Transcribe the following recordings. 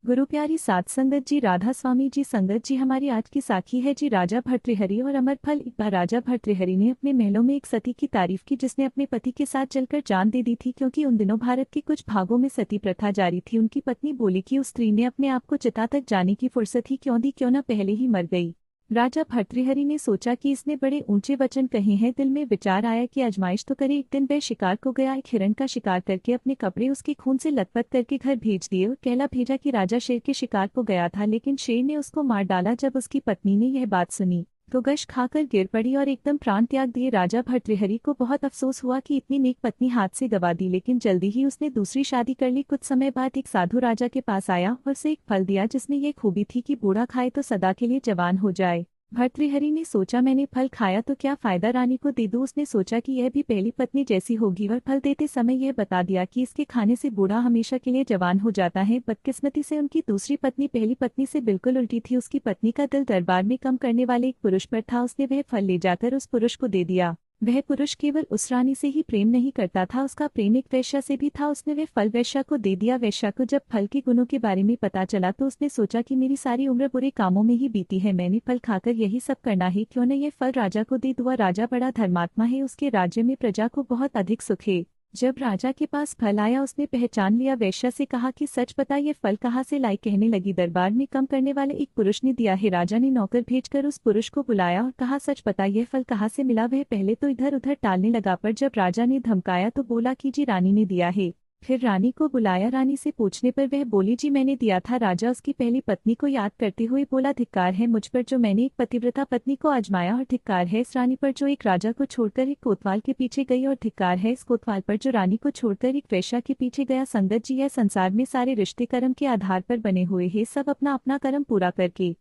गुरु प्यारी साध संगत जी, राधा स्वामी जी, संगत जी, हमारी आज की साखी है जी राजा भर्तृहरि और अमरफल। एक बार राजा भर्तृहरि ने अपने महलों में एक सती की तारीफ की जिसने अपने पति के साथ चलकर जान दे दी थी, क्योंकि उन दिनों भारत के कुछ भागों में सती प्रथा जारी थी। उनकी पत्नी बोली कि उस स्त्री ने अपने आप को चिता तक जाने की फुर्सत ही क्यों दी, क्यों न पहले ही मर गई। राजा भर्तृहरि ने सोचा कि इसने बड़े ऊंचे वचन कहे हैं। दिल में विचार आया कि आजमाइश तो करे। एक दिन वह शिकार को गया, एक हिरण का शिकार करके अपने कपड़े उसके खून से लथपथ करके घर भेज दिए और कहला भेजा कि राजा शेर के शिकार को गया था, लेकिन शेर ने उसको मार डाला। जब उसकी पत्नी ने यह बात सुनी तो गश खाकर गिर पड़ी और एकदम प्राण त्याग दिए। राजा भर्तृहरि को बहुत अफसोस हुआ कि इतनी नेक पत्नी हाथ से गवा दी, लेकिन जल्दी ही उसने दूसरी शादी कर ली। कुछ समय बाद एक साधु राजा के पास आया और उसे एक फल दिया जिसमें यह खूबी थी कि बूढ़ा खाए तो सदा के लिए जवान हो जाए। भर्तृहरि ने सोचा, मैंने फल खाया तो क्या फायदा, रानी को दे दूं। उसने सोचा कि यह भी पहली पत्नी जैसी होगी और फल देते समय यह बता दिया कि इसके खाने से बूढ़ा हमेशा के लिए जवान हो जाता है। बदकिस्मती से उनकी दूसरी पत्नी पहली पत्नी से बिल्कुल उल्टी थी। उसकी पत्नी का दिल दरबार में कम करने वाले एक पुरुष पर था। उसने वह फल ले जाकर उस पुरुष को दे दिया। वह पुरुष केवल उस रानी से ही प्रेम नहीं करता था, उसका प्रेम एक वेश्या से भी था। उसने वह फल वेश्या को दे दिया। वेश्या को जब फल के गुणों के बारे में पता चला तो उसने सोचा कि मेरी सारी उम्र बुरे कामों में ही बीती है, मैंने फल खाकर यही सब करना है, क्यों न ये फल राजा को दे दूं। राजा बड़ा धर्मात्मा है, उसके राज्य में प्रजा को बहुत अधिक सुख है। जब राजा के पास फल आया उसने पहचान लिया। वेश्या से कहा कि सच बता, ये फल कहाँ से लाई। कहने लगी, दरबार में कम करने वाले एक पुरुष ने दिया है। राजा ने नौकर भेजकर उस पुरुष को बुलाया और कहा, सच बता, यह फल कहाँ से मिला। वह पहले तो इधर उधर टालने लगा, पर जब राजा ने धमकाया तो बोला कि जी रानी ने दिया है। फिर रानी को बुलाया। रानी से पूछने पर वह बोली, जी मैंने दिया था। राजा उसकी पहली पत्नी को याद करते हुए बोला, धिक्कार है मुझ पर जो मैंने एक पतिव्रता पत्नी को आजमाया, और धिक्कार है इस रानी पर जो एक राजा को छोड़कर एक कोतवाल के पीछे गई, और धिक्कार है इस कोतवाल पर जो रानी को छोड़कर एक वेश्या के पीछे गया। संगत जी, यह संसार में सारे रिश्ते कर्म के आधार पर बने हुए हैं, सब अपना अपना कर्म पूरा करके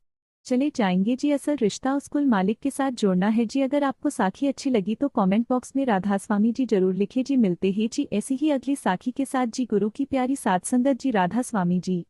चले जाएंगे जी। असल रिश्ता उस कुल मालिक के साथ जोड़ना है जी। अगर आपको साखी अच्छी लगी तो कमेंट बॉक्स में राधा स्वामी जी जरूर लिखिए जी। मिलते ही जी ऐसी ही अगली साखी के साथ जी। गुरु की प्यारी साध संगत जी, राधा स्वामी जी।